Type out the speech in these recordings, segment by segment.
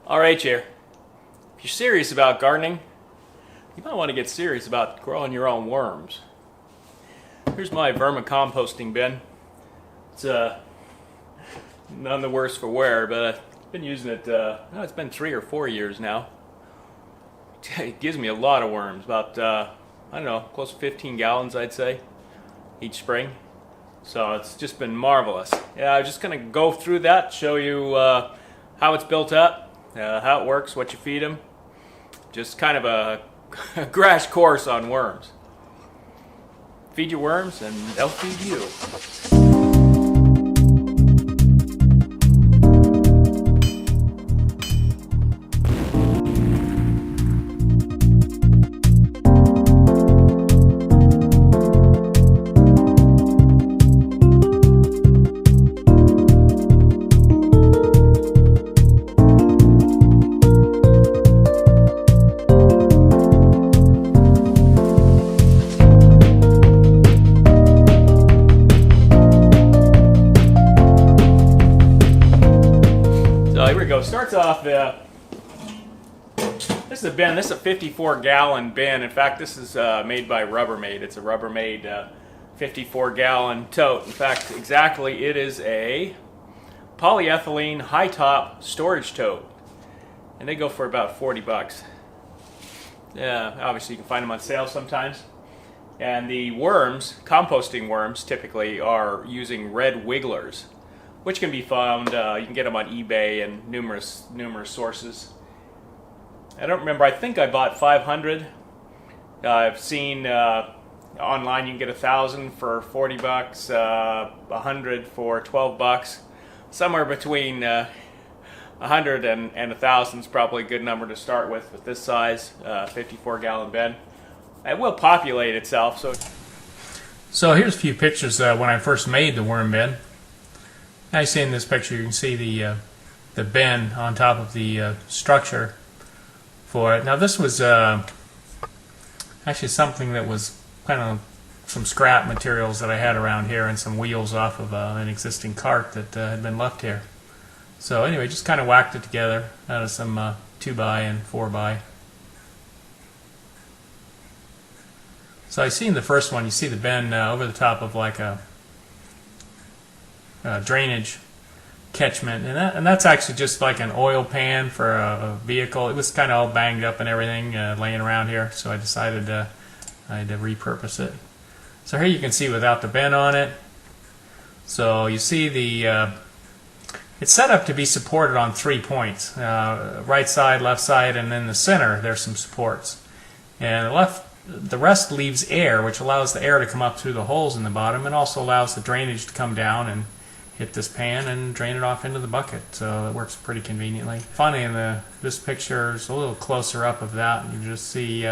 Alright, if you're serious about gardening, you might want to get serious about growing your own worms. Here's my vermicomposting bin. It's none the worse for wear, but I've been using it, it's been 3 or 4 years now. It gives me a lot of worms, about, I don't know, close to 15 gallons I'd say, each spring. So it's just been marvelous. Yeah, I'm just going to go through that, show you how it's built up, how it works, what you feed them. Just kind of a crash course on worms. Feed your worms and they'll feed you. Here we go. Starts off, this is a bin. This is a 54-gallon bin. In fact, this is made by Rubbermaid. It's a Rubbermaid 54-gallon tote. In fact, exactly, it is a polyethylene high-top storage tote. And they go for about 40 bucks. Yeah, obviously you can find them on sale sometimes. And the worms, composting worms, typically are using red wigglers, which can be found, you can get them on eBay and numerous sources. I don't remember, I think I bought 500. I've seen online you can get 1,000 for 40 bucks, 100 for 12 bucks. Somewhere between 100 and 1,000 is probably a good number to start with this size 54-gallon bin. It will populate itself. So here's a few pictures when I first made the worm bin. Now you see in this picture, you can see the bin on top of the structure for it. Now this was actually something that was kind of some scrap materials that I had around here and some wheels off of an existing cart that had been left here. So anyway, just kind of whacked it together out of some 2x and 4x. So I see in the first one, you see the bin over the top of like a drainage catchment, and that's actually just like an oil pan for a vehicle. It was kind of all banged up and everything laying around here, so I decided I had to repurpose it. So here you can see without the bin on it. So you see it's set up to be supported on 3 points, right side, left side, and in the center there's some supports. And the rest leaves air, which allows the air to come up through the holes in the bottom, and also allows the drainage to come down and hit this pan and drain it off into the bucket. So it works pretty conveniently. Funny, in this picture is a little closer up of that, and you just see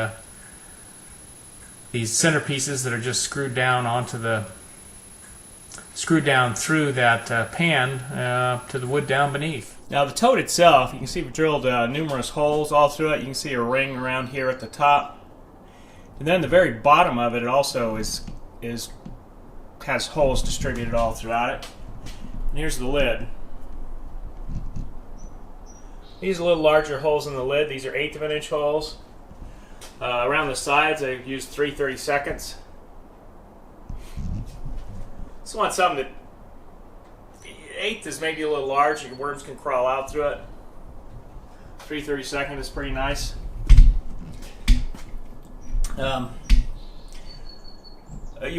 these centerpieces that are just screwed down through that pan to the wood down beneath. Now the tote itself, you can see we've drilled numerous holes all through it. You can see a ring around here at the top, and then the very bottom of it also has holes distributed all throughout it. And here's the lid. These are a little larger holes in the lid. These are 1/8 of an inch holes. Around the sides, I've used 3/32. Just want something that 1/8 is maybe a little large. Your worms can crawl out through it. 3/32 is pretty nice. You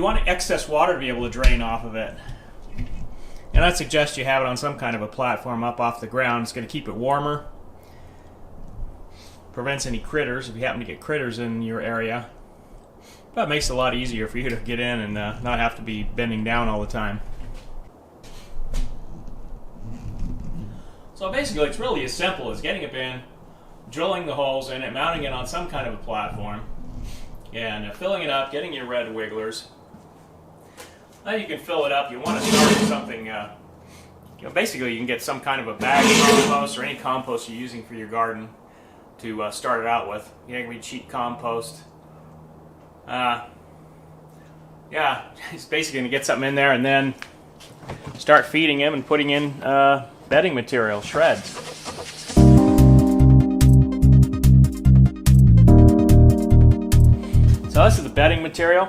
want excess water to be able to drain off of it. And I'd suggest you have it on some kind of a platform up off the ground. It's going to keep it warmer. Prevents any critters, if you happen to get critters in your area. But it makes it a lot easier for you to get in and not have to be bending down all the time. So basically it's really as simple as getting a bin, drilling the holes in it, mounting it on some kind of a platform, and filling it up, getting your red wigglers. Now you can fill it up. You want to start with something, basically you can get some kind of a bag of compost or any compost you're using for your garden to start it out with. You can read cheap compost. Yeah, it's basically going to get something in there and then start feeding him and putting in bedding material, shreds. So this is the bedding material.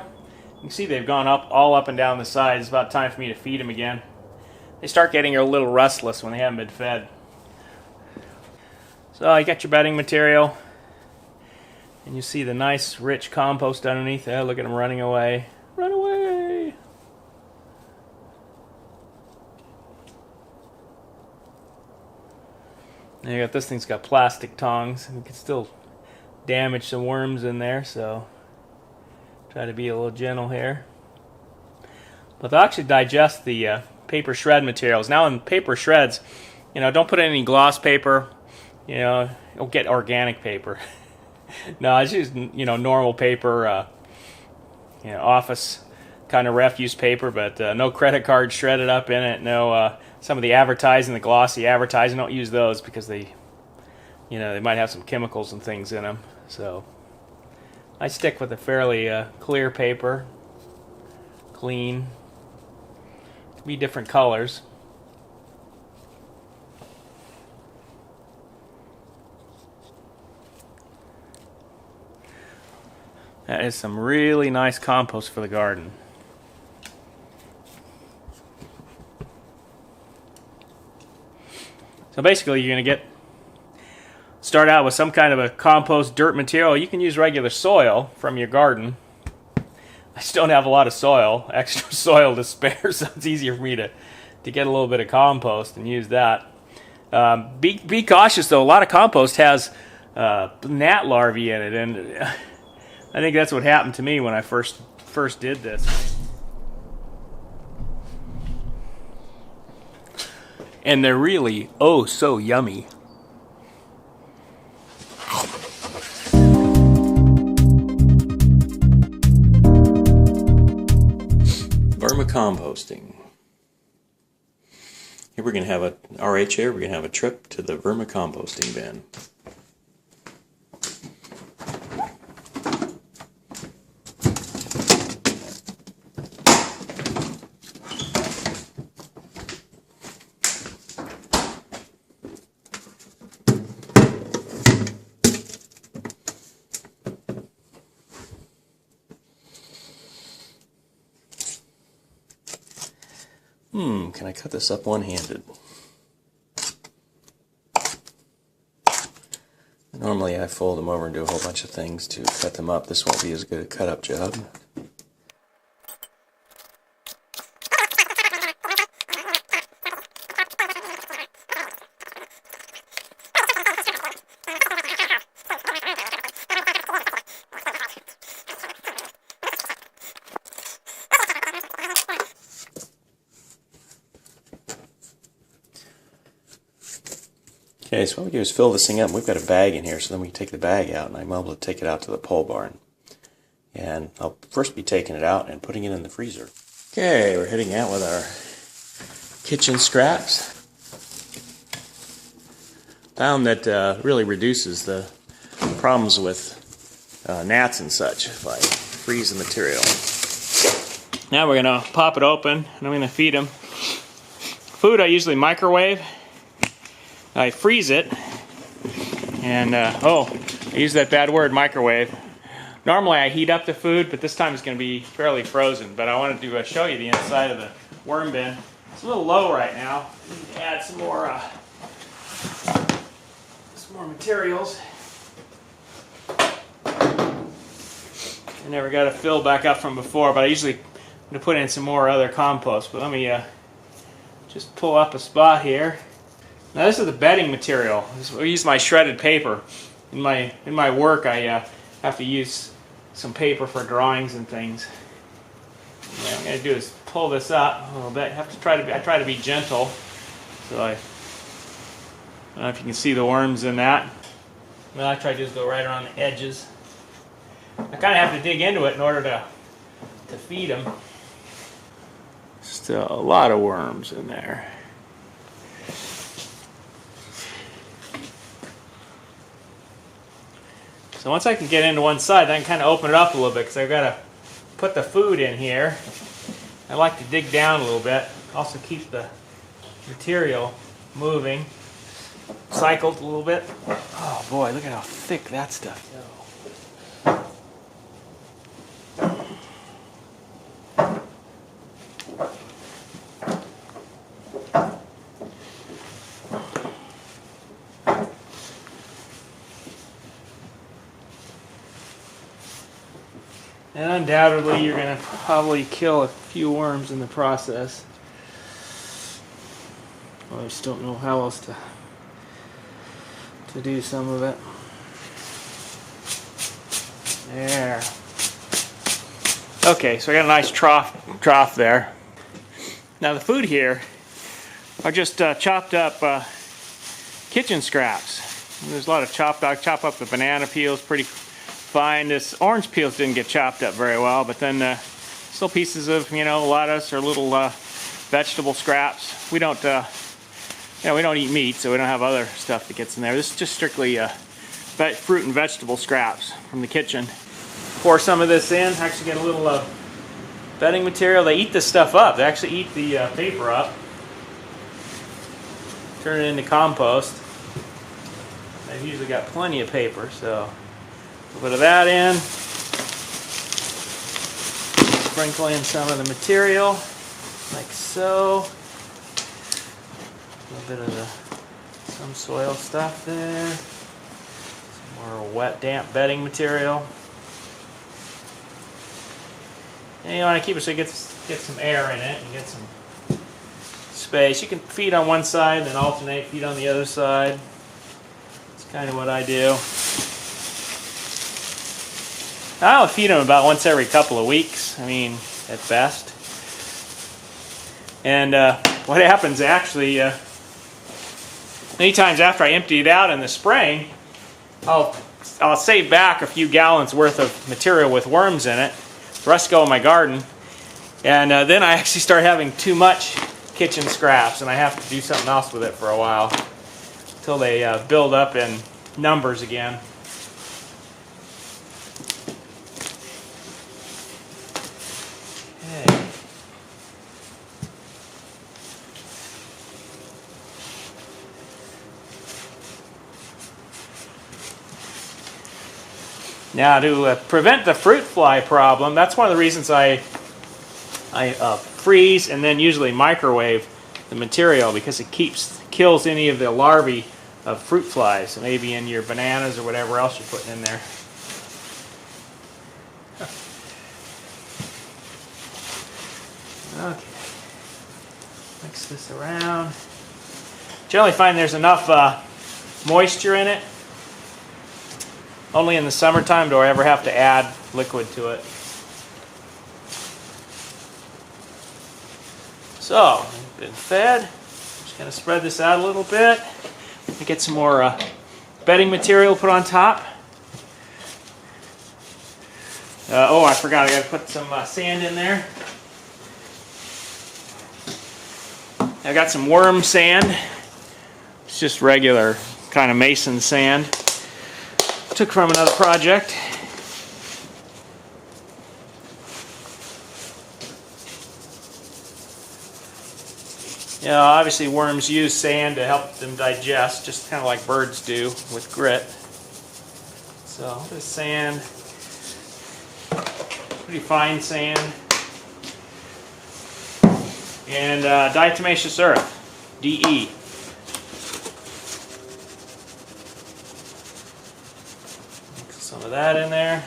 You can see they've gone all up and down the sides. It's about time for me to feed them again. They start getting a little restless when they haven't been fed. So you got your bedding material, and you see the nice rich compost underneath there. Look at them running away. Run away! And you got this thing's got plastic tongs, and you can still damage some worms in there, so try to be a little gentle here. But they'll actually digest the paper shred materials. Now in paper shreds, don't put any gloss paper. You'll get organic paper. No, it's just normal paper, office kind of refuse paper, but no credit card shredded up in it. No, some of the advertising, the glossy advertising, don't use those because they might have some chemicals and things in them. So I stick with a fairly clear paper, clean. It can be different colors. That is some really nice compost for the garden. So basically you're going to start out with some kind of a compost dirt material. You can use regular soil from your garden. I just don't have a lot of soil, extra soil to spare, so it's easier for me to get a little bit of compost and use that. Be cautious though, a lot of compost has gnat larvae in it, and I think that's what happened to me when I first did this. And they're really oh so yummy. Vermicomposting. Here we're going to have we're going to have a trip to the vermicomposting bin. Can I cut this up one-handed? Normally I fold them over and do a whole bunch of things to cut them up. This won't be as good a cut-up job. Okay, so what we do is fill this thing up. We've got a bag in here, so then we take the bag out, and I'm able to take it out to the pole barn. And I'll first be taking it out and putting it in the freezer. Okay, we're heading out with our kitchen scraps. Found that really reduces the problems with gnats and such if I freeze the material. Now we're going to pop it open, and I'm going to feed them. Food I usually microwave. I freeze it, and I use that bad word, microwave. Normally I heat up the food, but this time it's going to be fairly frozen. But I wanted to show you the inside of the worm bin. It's a little low right now. I need to add some more materials. I never got it filled back up from before, but I usually I'm going to put in some more other compost. But let me just pull up a spot here. Now this is the bedding material. I use my shredded paper. In my work, I have to use some paper for drawings and things. What I'm going to do is pull this up a little bit. I try to be gentle. So I don't know if you can see the worms in that. Well, I try to just go right around the edges. I kind of have to dig into it in order to feed them. Still a lot of worms in there. So once I can get into one side, I can kind of open it up a little bit because I've got to put the food in here. I like to dig down a little bit. Also keep the material moving. Cycled a little bit. Oh boy, look at how thick that stuff is. And undoubtedly you're going to probably kill a few worms in the process. I just don't know how else to do some of it. There. Okay, so I got a nice trough there. Now the food here are just chopped up kitchen scraps. There's a lot of chop up the banana peels pretty fine. This orange peels didn't get chopped up very well, but then still pieces of, you know, lettuce or little vegetable scraps. We don't we don't eat meat, so we don't have other stuff that gets in there. This is just strictly fruit and vegetable scraps from the kitchen. Pour some of this in. Actually get a little bedding material. They eat this stuff up. They actually eat the paper up. Turn it into compost. They've usually got plenty of paper, so a little bit of that in. Sprinkle in some of the material, like so. A little bit of some soil stuff there. Some more wet, damp bedding material. And you want to keep it so it gets some air in it and get some space. You can feed on one side and then alternate, feed on the other side. That's kind of what I do. I'll feed them about once every couple of weeks, I mean, at best. And what happens actually, many times after I empty it out in the spring, I'll save back a few gallons worth of material with worms in it. The rest go in my garden. And then I actually start having too much kitchen scraps, and I have to do something else with it for a while until they build up in numbers again. Okay. Now to prevent the fruit fly problem, that's one of the reasons I freeze and then usually microwave the material, because it kills any of the larvae of fruit flies, maybe in your bananas or whatever else you're putting in there. Okay, mix this around. Generally find there's enough moisture in it. Only in the summertime do I ever have to add liquid to it. So, been fed. Just going to spread this out a little bit. Get some more bedding material put on top. Oh, I forgot, I got to put some sand in there. I got some worm sand. It's just regular kind of mason sand. Took from another project. You know, obviously worms use sand to help them digest, just kind of like birds do with grit. So this sand, pretty fine sand, and diatomaceous earth, DE. Mix some of that in there.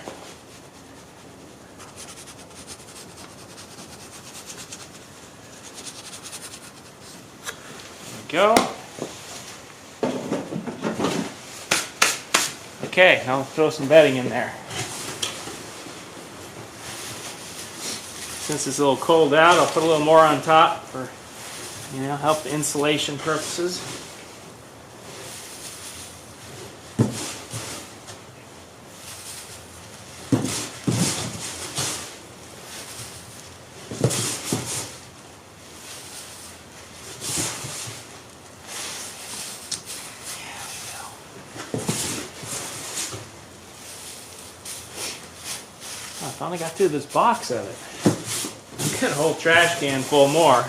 Go. Okay, now throw some bedding in there. Since it's a little cold out, I'll put a little more on top for, you know, help the insulation purposes. I finally got through this box of it. Got a whole trash can full more.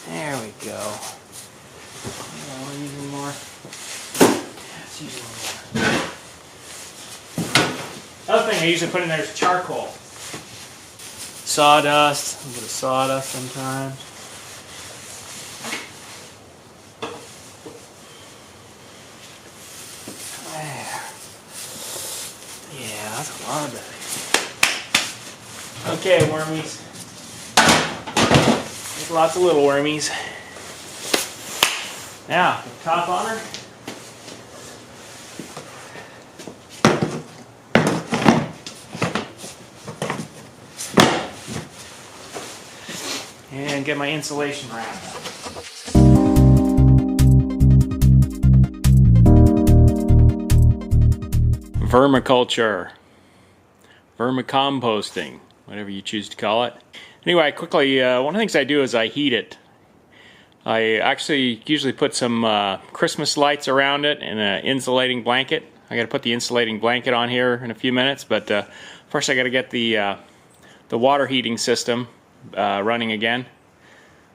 There we go. Oh, we're using more. Let's use one more. Other thing I usually put in there is charcoal. Sawdust, a little bit of sawdust sometimes. There. Yeah, that's a lot of bedding. Okay, wormies. There's lots of little wormies. Now, the top on her. And get my insulation wrap. Vermiculture. Vermicomposting. Whatever you choose to call it. Anyway, quickly, one of the things I do is I heat it. I actually usually put some Christmas lights around it and an insulating blanket. I got to put the insulating blanket on here in a few minutes, but first I got to get the water heating system running again.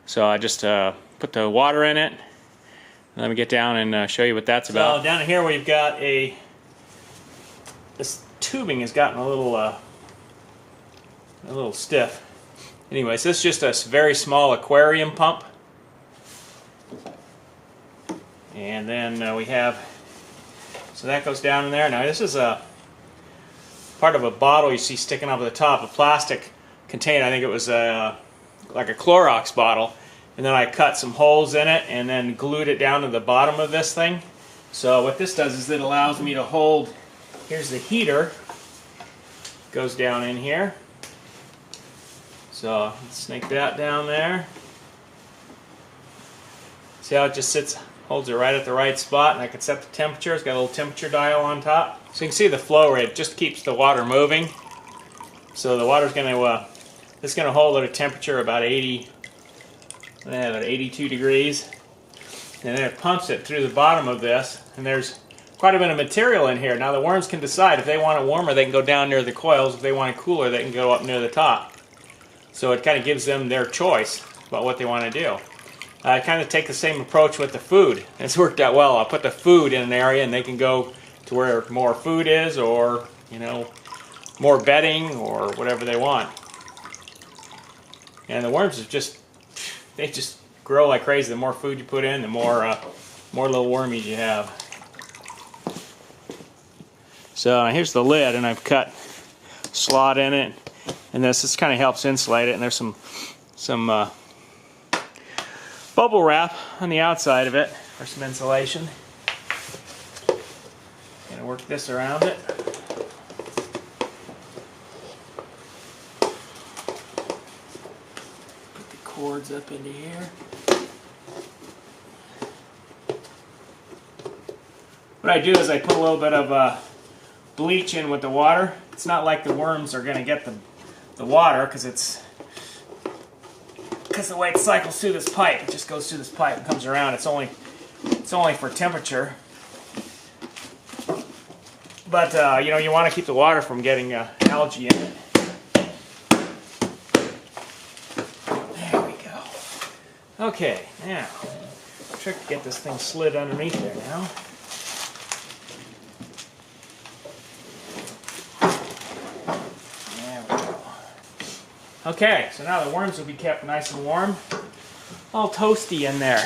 So I just put the water in it. Let me get down and show you what that's about. So down here we've got this tubing has gotten a little stiff. Anyways, this is just a very small aquarium pump. And then we have, so that goes down in there. Now this is a part of a bottle you see sticking up at the top, a plastic container. I think it was like a Clorox bottle. And then I cut some holes in it and then glued it down to the bottom of this thing. So what this does is it allows me to hold, here's the heater, goes down in here. So let's snake that down there. See how it just sits, holds it right at the right spot, and I can set the temperature. It's got a little temperature dial on top. So you can see the flow rate just keeps the water moving. So the water's going to, it's going to hold at a temperature about 82 degrees. And then it pumps it through the bottom of this, and there's quite a bit of material in here. Now the worms can decide if they want it warmer, they can go down near the coils. If they want it cooler, they can go up near the top. So it kind of gives them their choice about what they want to do. I kind of take the same approach with the food. It's worked out well. I'll put the food in an area and they can go to where more food is, or, you know, more bedding or whatever they want. And the worms are just, they just grow like crazy. The more food you put in, the more little wormies you have. So here's the lid, and I've cut a slot in it. And this kind of helps insulate it, and there's some bubble wrap on the outside of it for some insulation. Gonna work this around it. Put the cords up into here. What I do is I put a little bit of bleach in with the water. It's not like the worms are going to get the water, because the way it cycles through this pipe, it just goes through this pipe and comes around. It's only for temperature. But you know, you want to keep the water from getting algae in it. There we go. Okay, now trick to get this thing slid underneath there now. Okay, so now the worms will be kept nice and warm, all toasty in there.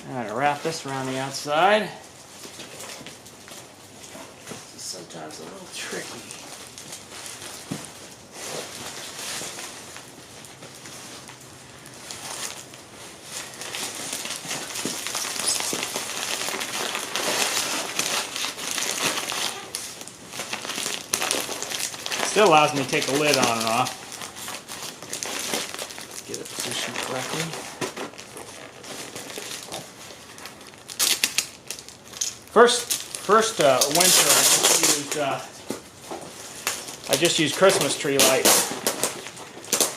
All right, wrap this around the outside. This is sometimes a little tricky. Still allows me to take the lid on and off. Get it positioned correctly. First winter I just used Christmas tree lights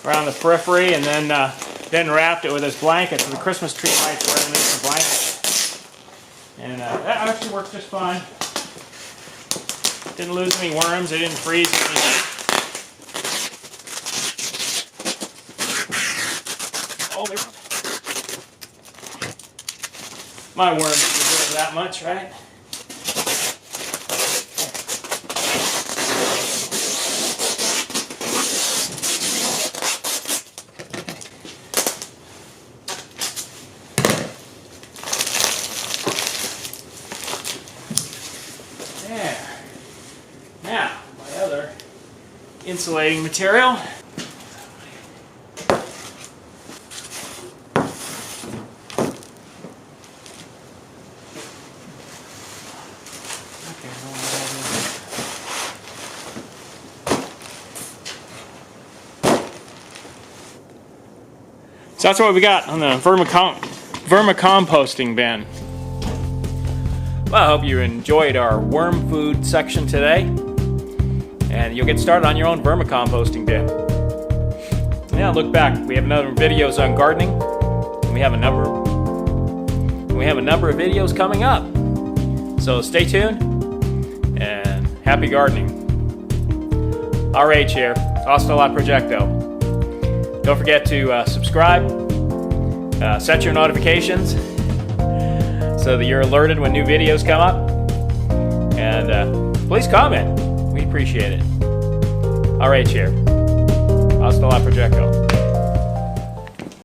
around the periphery, and then wrapped it with this blanket, so the Christmas tree lights were underneath the blanket. And that actually worked just fine. Didn't lose any worms, it didn't freeze anything. Oh, my worms deserve that much, right? insulating material. So that's what we got on the vermicomposting bin. Well, I hope you enjoyed our worm food section today, and you'll get started on your own vermicomposting bin. Yeah, look back. We have another videos on gardening. And we have a number of videos coming up. So stay tuned and happy gardening. RH here. Hasta la Projecto. Don't forget to subscribe, set your notifications so that you're alerted when new videos come up, and please comment. We appreciate it. RH here. Hasta la Projecto.